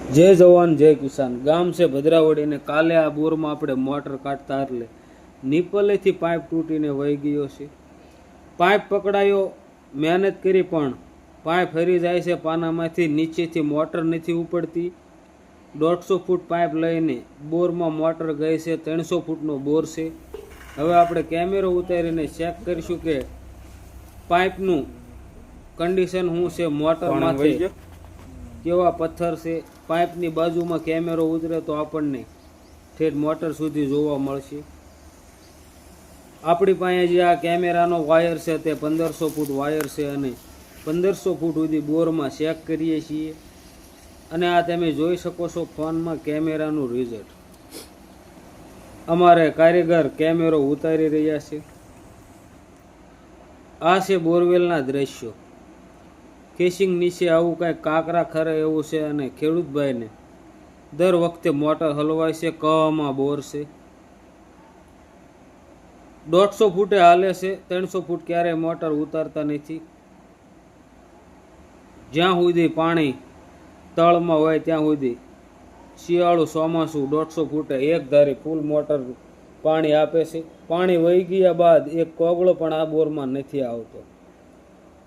जय जवान जय किसान। गाम से भद्रावड़ी ने काले आ बोर में આપણે મોટર કાઢતા એટલે નીપલેથી પાઇપ તૂટીને વહી ગયો છે। પાઇપ પકડાયો, મહેનત કરી પણ પાઇપ ફરી જાય છે પાનામાંથી, નીચેથી મોટર નથી ઉપડતી। 150 ફૂટ પાઇપ લઈને બોરમાં મોટર ગઈ છે। 300 ફૂટનો બોર છે। હવે આપણે કેમેરો ઉતારીને ચેક કરીશું કે પાઇપનું કન્ડિશન શું છે, મોટર માથે કેવા પથ્થર છે। પાઇપની બાજુમાં કેમેરો ઉતરે તો આપણને ઠેઠ મોટર સુધી જોવા મળશે। આપણી પાસે જે આ કેમેરાનો વાયર છે તે 1500 ફૂટ વાયર છે અને 1500 ફૂટ સુધી બોરમાં ચેક કરીએ છીએ। અને આ તમે જોઈ શકો છો ફોનમાં કેમેરાનું રિઝલ્ટ। અમારે કારીગર કેમેરો ઉતારી રહ્યા છે। આ છે બોરવેલના દ્રશ્યો। કેસિંગ નીચે આવું કંઈક કાંકરા ખરે એવું છે અને ખેડૂતભાઈને દર વખતે મોટર હલવાય છે। કમાં બોર છે, 150 ફૂટે હાલે છે। 300 ફૂટ ક્યારેય મોટર ઉતારતા નથી। જ્યાં સુધી પાણી તળમાં હોય ત્યાં સુધી શિયાળું ચોમાસું 150 ફૂટે એક ધારી ફૂલ મોટર પાણી આપે છે। પાણી વહી ગયા બાદ એક કોગળો પણ આ બોરમાં નથી આવતો।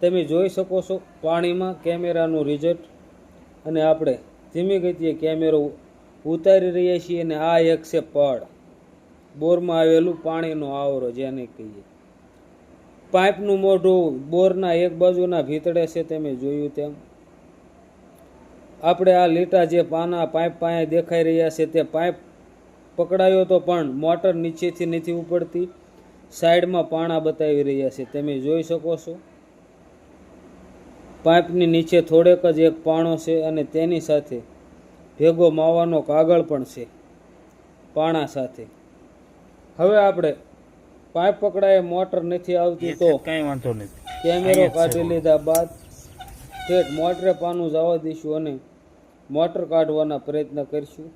તમે જોઈ શકો છો પાણીમાં કેમેરાનું રિઝલ્ટ। અને આપણે ધીમી ગતિએ કેમેરો ઉતારી રહ્યા છીએ અને આ એક છે પડ, બોરમાં આવેલું પાણીનો આવરો જેને કહીએ। પાઇપનું મોઢું બોરના એક બાજુના ભીતળે છે, તમે જોયું તેમ। આપણે આ લીટા જે પાના પાઇપ પાસે દેખાઈ રહ્યા છે તે પાઇપ પકડાયો તો પણ મોટર નીચેથી નથી ઉપડતી, સાઈડમાં પાણા બતાવી રહ્યા છે, તમે જોઈ શકો છો। પાઇપની નીચે થોડેક જ એક પાણો છે અને તેની સાથે ભેગો માવાનો કાગળ પણ છે પાણા સાથે। હવે આપણે પાઇપ પકડાય મોટર નથી આવતી તો કઈ વાંધો નથી, કેમેરો કાઢી લીધા બાદ ઠેઠ મોટરે પાનું જવા દઈશું અને મોટર કાઢવાના પ્રયત્ન કરીશું।